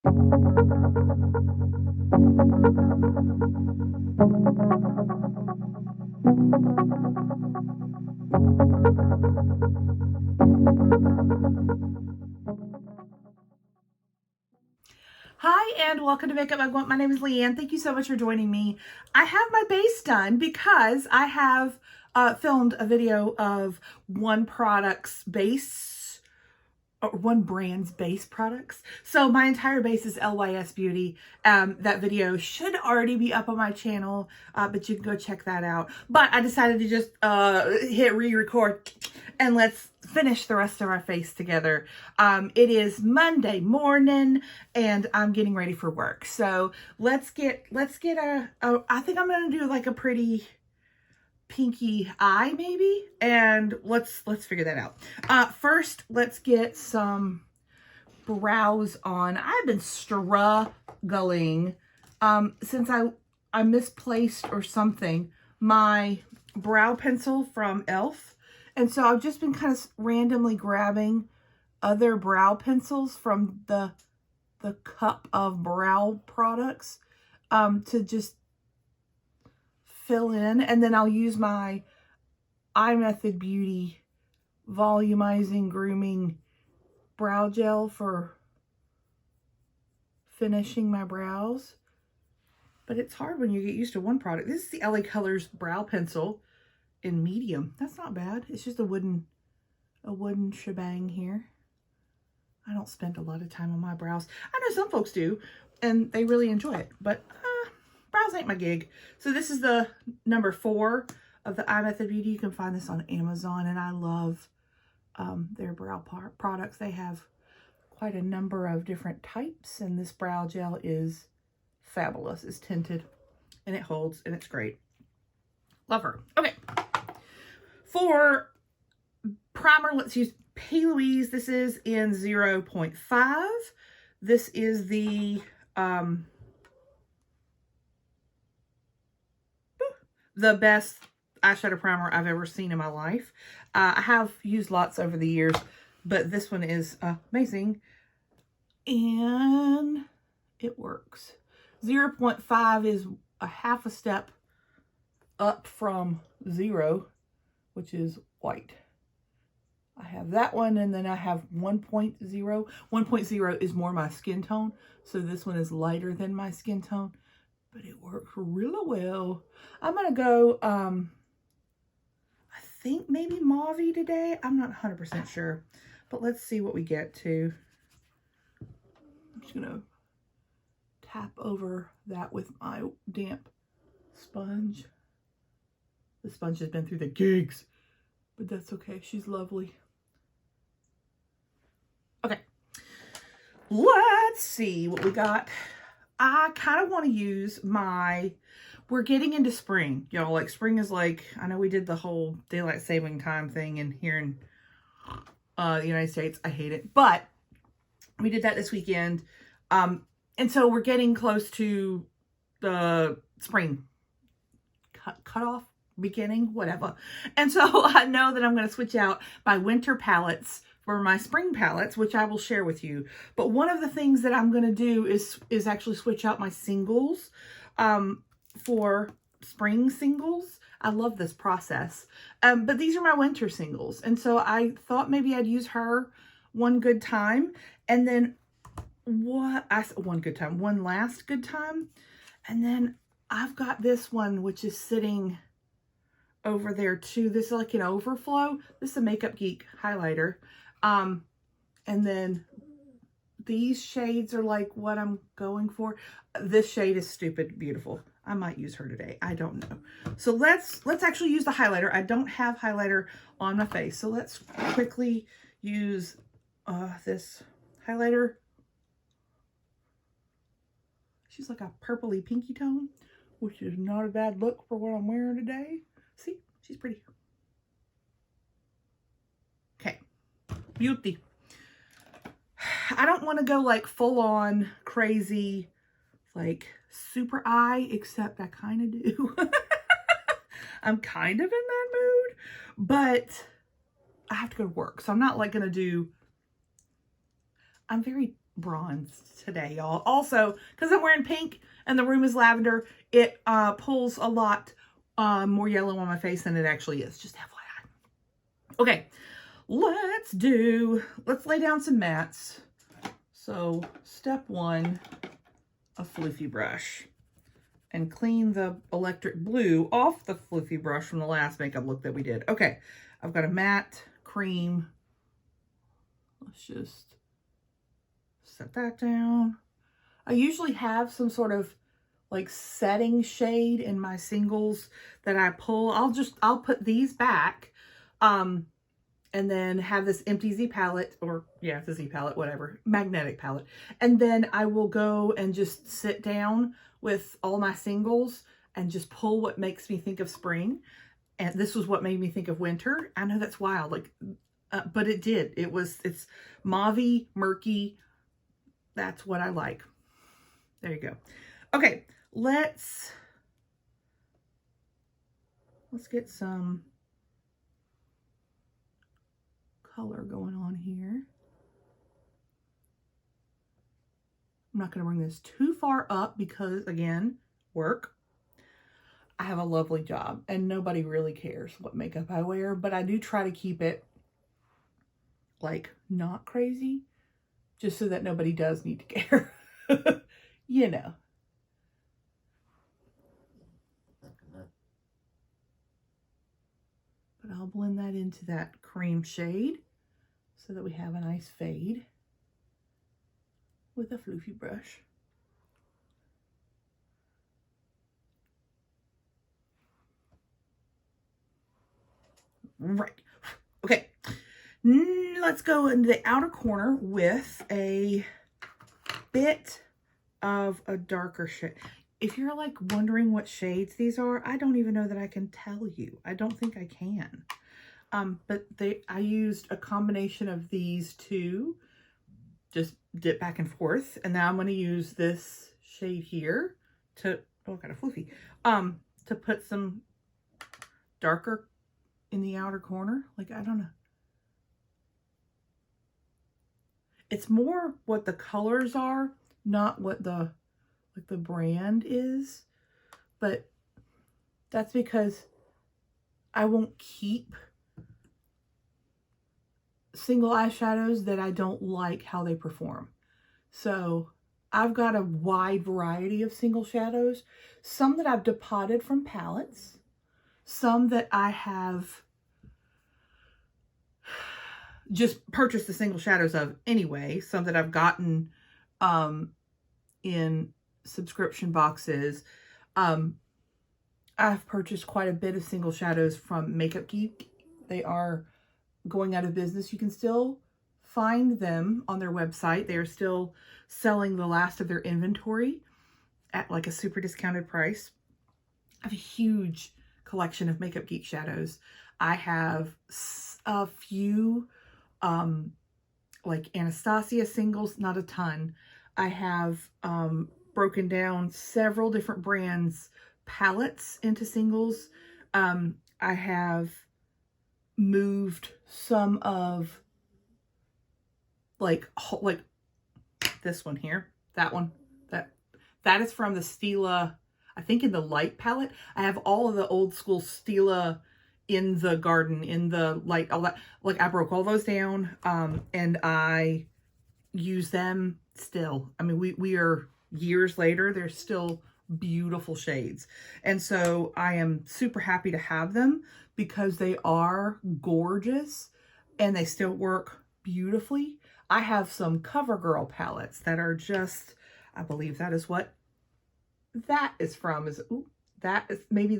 Hi and welcome to Makeup Mugwump. My name is Leanne. Thank you so much for joining me. I have my base done because I have filmed a video of one product's base, or one brand's base products. So my entire base is LYS Beauty. That video should already be up on my channel, but you can go check that out. But I decided to just hit re-record and let's finish the rest of our face together. It is Monday morning and I'm getting ready for work. So let's get I think I'm gonna do like a pretty pinky eye maybe, and let's figure that out. First, let's get some brows on. I've been struggling since I misplaced or something my brow pencil from e.l.f. And so I've just been kind of randomly grabbing other brow pencils from the cup of brow products to just fill in. And then I'll use my iMethod Beauty volumizing grooming brow gel for finishing my brows. But it's hard when you get used to one product. This is the LA Colors brow pencil in medium. That's not bad. It's just a wooden shebang here. I don't spend a lot of time on my brows. I know some folks do and they really enjoy it, but brows ain't my gig. So this is the number 4 of the iMethod Beauty. You can find this on Amazon, and I love their brow products. They have quite a number of different types, and this brow gel is fabulous. It's tinted and it holds and it's great. Love her. Okay. For primer, let's use P. Louise. This is in 0.5. This is the best eyeshadow primer I've ever seen in my life. I have used lots over the years, but this one is amazing and it works. 0.5 is a half a step up from 0, which is white. I have that one, and then I have 1.0. 1.0 is more my skin tone, so this one is lighter than my skin tone, but it works really well. I'm gonna go, I think maybe mauve-y today. I'm not 100% sure, but let's see what we get to. I'm just gonna tap over that with my damp sponge. The sponge has been through the gigs, but that's okay. She's lovely. Okay, let's see what we got. I kind of want to use my, we're getting into spring, y'all. Like, spring is like, I know we did the whole daylight saving time thing in here in the United States. I hate it, but we did that this weekend. And so we're getting close to the spring cutoff, beginning, whatever. And so I know that I'm going to switch out my winter palettes for my spring palettes, which I will share with you. But one of the things that I'm going to do is actually switch out my singles for spring singles. I love this process. But these are my winter singles. And so I thought maybe I'd use her one good time. And then one last good time. And then I've got this one, which is sitting over there too. This is like an overflow. This is a Makeup Geek highlighter. And then these shades are like what I'm going for. This shade is stupid beautiful. I might use her today. I don't know. So let's actually use the highlighter. I don't have highlighter on my face. So let's quickly use this highlighter. She's like a purpley pinky tone, which is not a bad look for what I'm wearing today. See, she's pretty. Okay, beauty. I don't want to go like full on crazy, like super eye, except I kind of do. I'm kind of in that mood, but I have to go to work. So I'm not like going to do, I'm very bronze today, y'all. Also, because I'm wearing pink and the room is lavender, it pulls a lot more yellow on my face than it actually is. Just FYI. Okay, let's lay down some mats. So step one, a floofy brush. And clean the electric blue off the floofy brush from the last makeup look that we did. Okay, I've got a matte cream. Let's just set that down. I usually have some sort of like setting shade in my singles that I pull. I'll put these back and then have this empty Z palette, or yeah, it's a Z palette, whatever, magnetic palette. And then I will go and just sit down with all my singles and just pull what makes me think of spring. And this was what made me think of winter. I know that's wild, like, but it did. It's mauve-y, murky. That's what I like. There you go. Okay, let's get some color going on here. I'm not going to bring this too far up because, again, work. I have a lovely job and nobody really cares what makeup I wear, but I do try to keep it like not crazy just so that nobody does need to care. You know. But I'll blend that into that cream shade so that we have a nice fade with a floofy brush. Right. Okay. Let's go into the outer corner with a bit of a darker shade. If you're like wondering what shades these are, I don't even know that I can tell you. I don't think I can. But I used a combination of these two, just dip back and forth. And now I'm going to use this shade here to, oh, got a floofy, to put some darker in the outer corner. Like, I don't know. It's more what the colors are, not what the brand is. But that's because I won't keep single eyeshadows that I don't like how they perform. So I've got a wide variety of single shadows. Some that I've depotted from palettes. Some that I have just purchased the single shadows of anyway. Some that I've gotten in subscription boxes. I've purchased quite a bit of single shadows from Makeup Geek. They are going out of business. You can still find them on their website. They are still selling the last of their inventory at like a super discounted price. I have a huge collection of Makeup Geek shadows. I have a few like Anastasia singles, not a ton. I have broken down several different brands palettes into singles. I have moved some of like this one here, that one, that is from the Stila, I think in the light palette. I have all of the old school Stila in the garden, in the light, all that. Like, I broke all those down and I use them still. I mean, we are years later, they're still beautiful shades. And so I am super happy to have them because they are gorgeous and they still work beautifully. I have some CoverGirl palettes that are just, I believe that is what that is from. That is maybe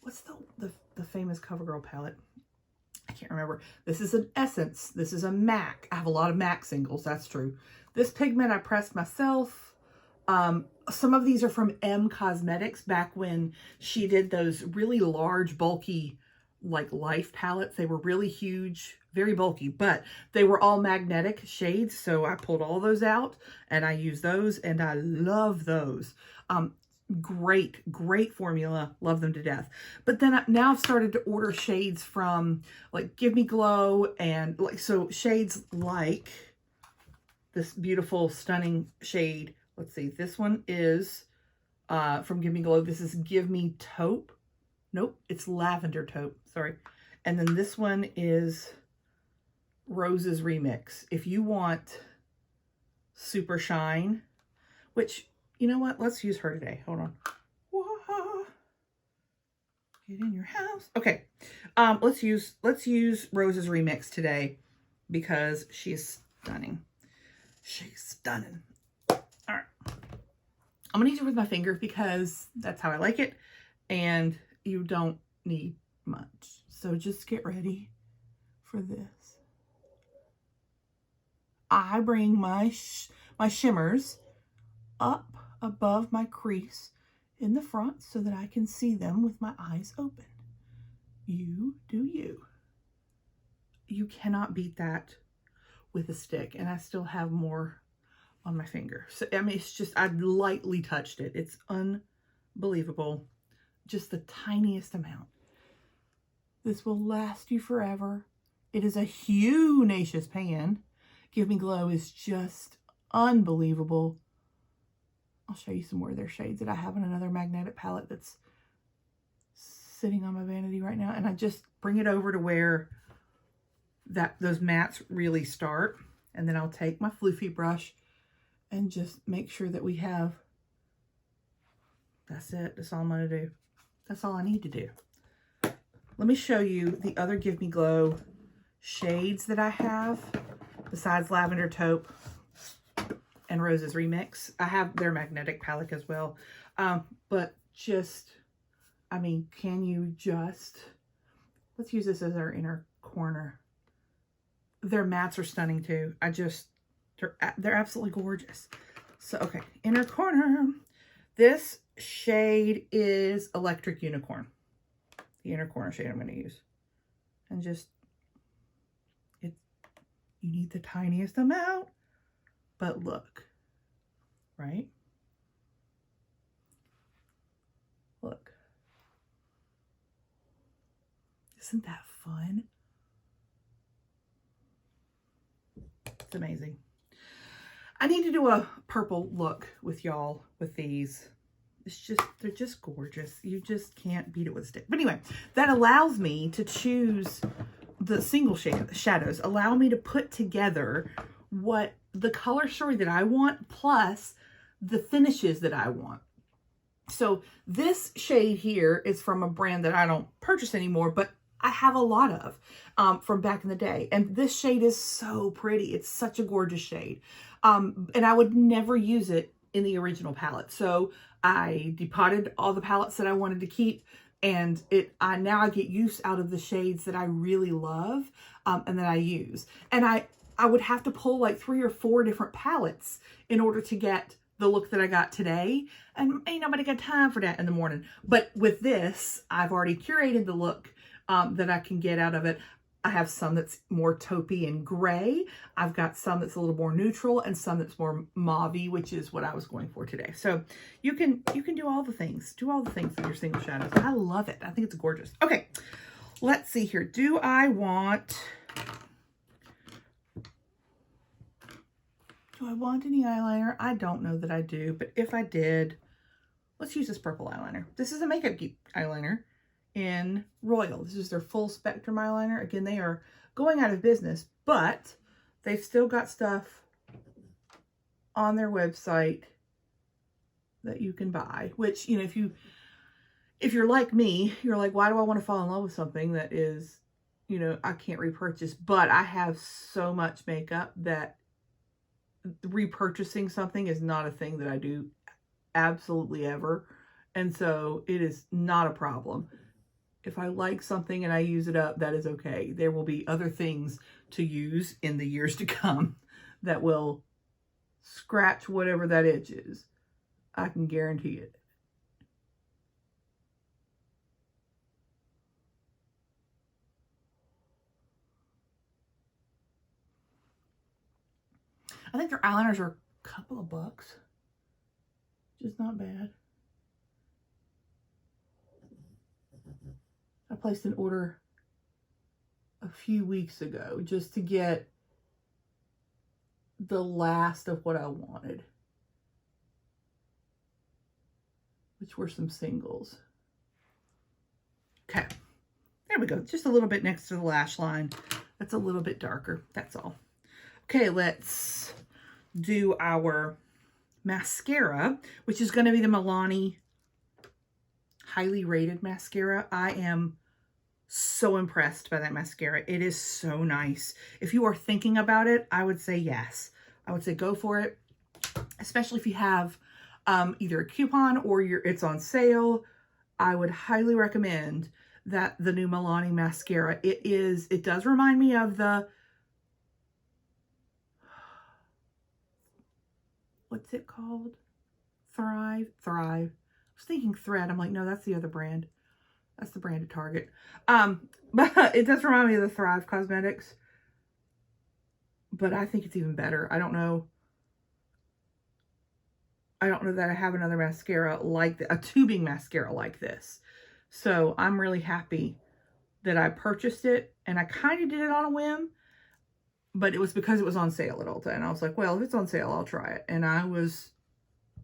what's the famous CoverGirl palette? I can't remember. This is an Essence. This is a MAC. I have a lot of MAC singles. That's true. This pigment I pressed myself. Some of these are from M Cosmetics back when she did those really large, bulky, like Life palettes. They were really huge, very bulky, but they were all magnetic shades. So I pulled all those out and I use those and I love those. Great formula. Love them to death. But then now I've started to order shades from like Give Me Glow and like, so shades like this beautiful, stunning shade. Let's see. This one is from Give Me Glow. This is Give Me Taupe. Nope, it's Lavender Taupe. Sorry. And then this one is Rose's Remix. If you want super shine, which, you know what? Let's use her today. Hold on. Get in your house. Okay. Let's use Rose's Remix today because she's stunning. She's stunning. All right. I'm going to use it with my finger because that's how I like it. And you don't need much. So just get ready for this. I bring my shimmers up above my crease in the front so that I can see them with my eyes open. You do you. You cannot beat that with a stick. And I still have more on my finger. So, I mean, it's just, I lightly touched it. It's unbelievable. Just the tiniest amount. This will last you forever. It is a huge pan. Give Me Glow is just unbelievable. I'll show you some more of their shades that I have in another magnetic palette that's sitting on my vanity right now. And I just bring it over to where those mattes really start. And then I'll take my floofy brush and just make sure that we have, that's it. That's all I'm going to do. That's all I need to do. Let me show you the other Give Me Glow shades that I have besides Lavender Taupe and Rose's Remix. I have their magnetic palette as well. But just, I mean, can you just, let's use this as our inner corner. Their mattes are stunning too. They're absolutely gorgeous. So, okay, inner corner. This shade is Electric Unicorn. The inner corner shade I'm going to use. And just, you need the tiniest amount. But look, right? Look. Isn't that fun? It's amazing. I need to do a purple look with y'all with these. It's just, they're just gorgeous. You just can't beat it with a stick. But anyway, that allows me to choose the single shadows, allow me to put together what the color story that I want plus the finishes that I want. So this shade here is from a brand that I don't purchase anymore, but I have a lot of from back in the day. And this shade is so pretty. It's such a gorgeous shade. And I would never use it in the original palette. So I depotted all the palettes that I wanted to keep. And now I get use out of the shades that I really love and that I use. And I would have to pull like 3 or 4 different palettes in order to get the look that I got today. And ain't nobody got time for that in the morning. But with this, I've already curated the look that I can get out of it. I have some that's more taupey and gray. I've got some that's a little more neutral and some that's more mauve-y, which is what I was going for today. So you can do all the things. Do all the things with your single shadows. I love it. I think it's gorgeous. Okay, let's see here. Do I want any eyeliner? I don't know that I do, but if I did, let's use this purple eyeliner. This is a Makeup Geek eyeliner in Royal. This is their full spectrum eyeliner. Again, they are going out of business, but they've still got stuff on their website that you can buy, which, you know, if you're like me, you're like, why do I want to fall in love with something that is, you know, I can't repurchase? But I have so much makeup that repurchasing something is not a thing that I do absolutely ever. And so it is not a problem. If I like something and I use it up, that is okay. There will be other things to use in the years to come that will scratch whatever that itch is. I can guarantee it. I think their eyeliners are a couple of bucks. Just not bad. I placed an order a few weeks ago just to get the last of what I wanted, which were some singles. Okay, there we go. Just a little bit next to the lash line. That's a little bit darker. That's all. Okay, let's do our mascara, which is going to be the Milani highly rated mascara. I am so impressed by that mascara. It is so nice. If you are thinking about it, I would say yes. I would say go for it, especially if you have either a coupon or it's on sale. I would highly recommend that the new Milani mascara. It does remind me of the, what's it called? Thrive. I was thinking Thread. I'm like, no, that's the other brand. That's the brand at Target. But it does remind me of the Thrive Cosmetics. But I think it's even better. I don't know that I have another mascara like a tubing mascara like this. So I'm really happy that I purchased it. And I kind of did it on a whim. But it was because it was on sale at Ulta. And I was like, well, if it's on sale, I'll try it. And I was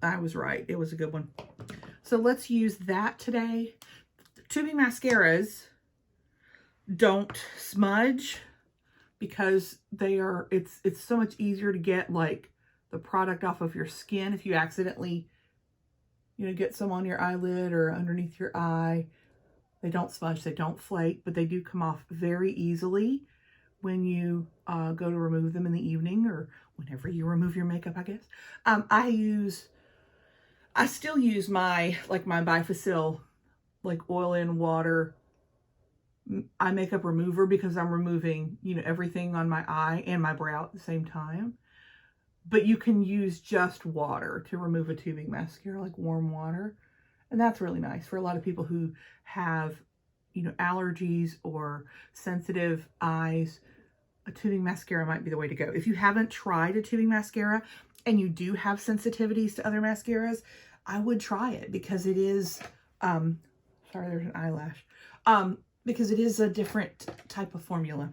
right. It was a good one. So let's use that today. Tubing mascaras don't smudge because it's so much easier to get like the product off of your skin if you accidentally, get some on your eyelid or underneath your eye. They don't smudge, they don't flake, but they do come off very easily when you go to remove them in the evening or whenever you remove your makeup, I guess. I still use my Bifacil, like oil in water eye makeup remover because I'm removing, everything on my eye and my brow at the same time. But you can use just water to remove a tubing mascara, like warm water. And that's really nice for a lot of people who have, allergies or sensitive eyes. A tubing mascara might be the way to go. If you haven't tried a tubing mascara and you do have sensitivities to other mascaras, I would try it because it is, sorry, there's an eyelash. Because it is a different type of formula.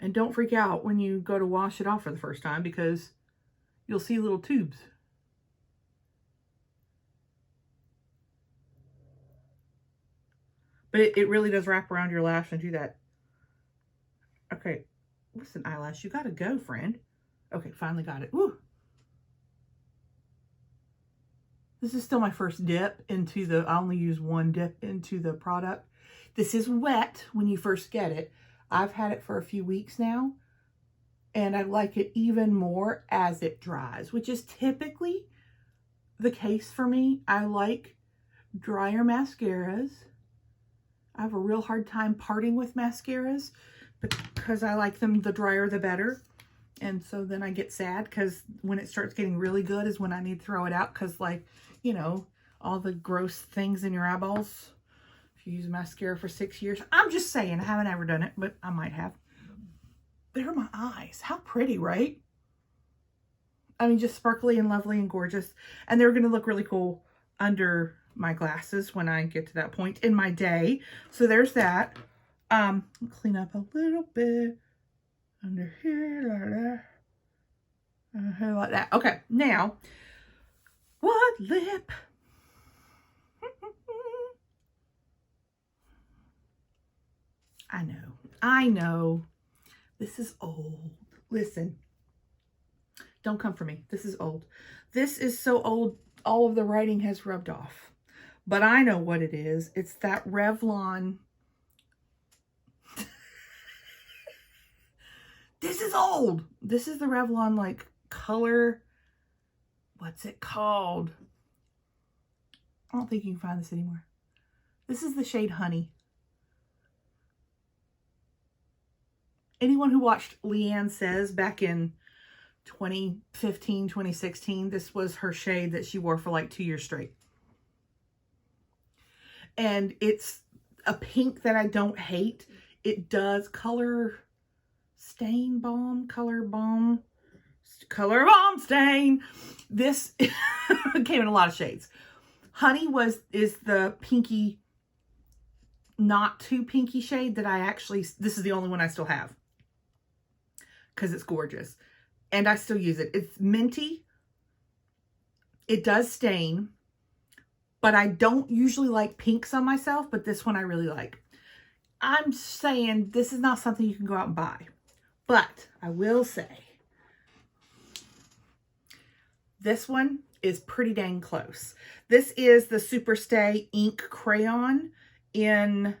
And don't freak out when you go to wash it off for the first time because you'll see little tubes. But it really does wrap around your lash and do that. Okay, listen, eyelash, you gotta go, friend. Okay, finally got it. Woo! This is still my first dip into I only use one dip into the product. This is wet when you first get it. I've had it for a few weeks now, and I like it even more as it dries, which is typically the case for me. I like drier mascaras. I have a real hard time parting with mascaras because I like them, the drier the better. And so then I get sad because when it starts getting really good is when I need to throw it out because, like, all the gross things in your eyeballs. If you use mascara for 6 years. I'm just saying, I haven't ever done it, but I might have. There are my eyes. How pretty, right? I mean, just sparkly and lovely and gorgeous. And they're going to look really cool under my glasses when I get to that point in my day. So there's that. Clean up a little bit under here, like that. Okay, now, what lip? I know. This is old. Listen, don't come for me. This is old. This is so old, all of the writing has rubbed off. But I know what it is. It's that Revlon. This is old. This is the Revlon, like, color. What's it called? I don't think you can find this anymore. This is the shade Honey. Anyone who watched Leanne Says back in 2015, 2016, this was her shade that she wore for like 2 years straight. And it's a pink that I don't hate. It does color bomb stain. This came in a lot of shades. Honey is the pinky, not too pinky shade that this is the only one I still have. Because it's gorgeous. and I still use it. It's minty. It does stain, but I don't usually like pinks on myself, but this one I really like. I'm saying this is not something you can go out and buy, but I will say this one is pretty dang close. This is the Superstay Ink Crayon in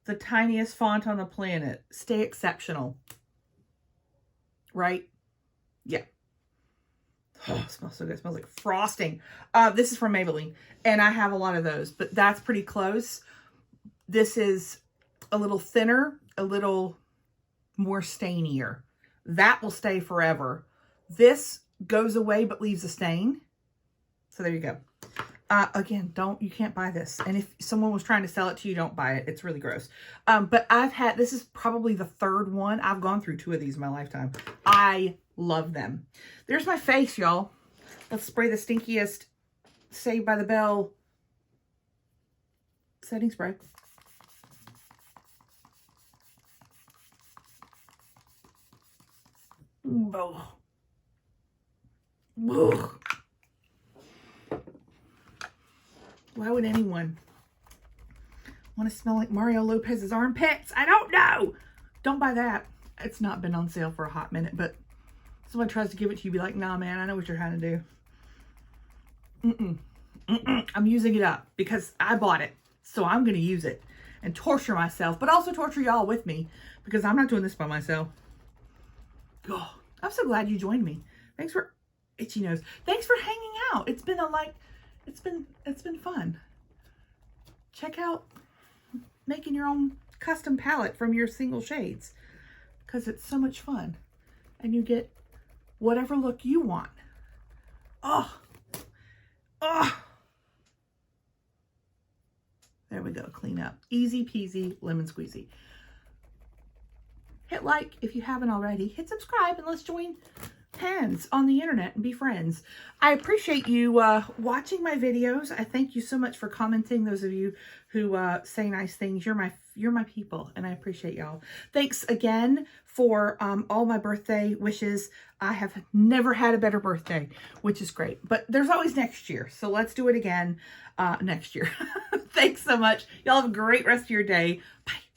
the tiniest font on the planet. Stay Exceptional. Right? Yeah. Oh, it smells so good. It smells like frosting. This is from Maybelline, and I have a lot of those, but that's pretty close. This is a little thinner, a little more stainier. That will stay forever. This goes away but leaves a stain. So there you go. Again, you can't buy this. And if someone was trying to sell it to you, don't buy it. It's really gross. But this is probably the third one. I've gone through 2 of these in my lifetime. I love them. There's my face, y'all. Let's spray the stinkiest Saved by the Bell setting spray. Oh. Ugh. Why would anyone want to smell like Mario Lopez's armpits? I don't know. Don't buy that. It's not been on sale for a hot minute, but someone tries to give it to you, be like, nah, man, I know what you're trying to do. I'm using it up because I bought it. So I'm going to use it and torture myself, but also torture y'all with me because I'm not doing this by myself. Oh, I'm so glad you joined me. Thanks for itchy nose. Thanks for hanging out. It's been it's been fun. Check out making your own custom palette from your single shades because it's so much fun and you get whatever look you want. Oh, there we go. Clean up. Easy peasy, lemon squeezy. Hit like if you haven't already. Hit subscribe and let's join hands on the internet and be friends. I appreciate you watching my videos. I thank you so much for commenting. Those of you who say nice things, you're my people, and I appreciate y'all. Thanks again for all my birthday wishes. I have never had a better birthday, which is great. But there's always next year, so let's do it again next year. Thanks so much. Y'all have a great rest of your day. Bye.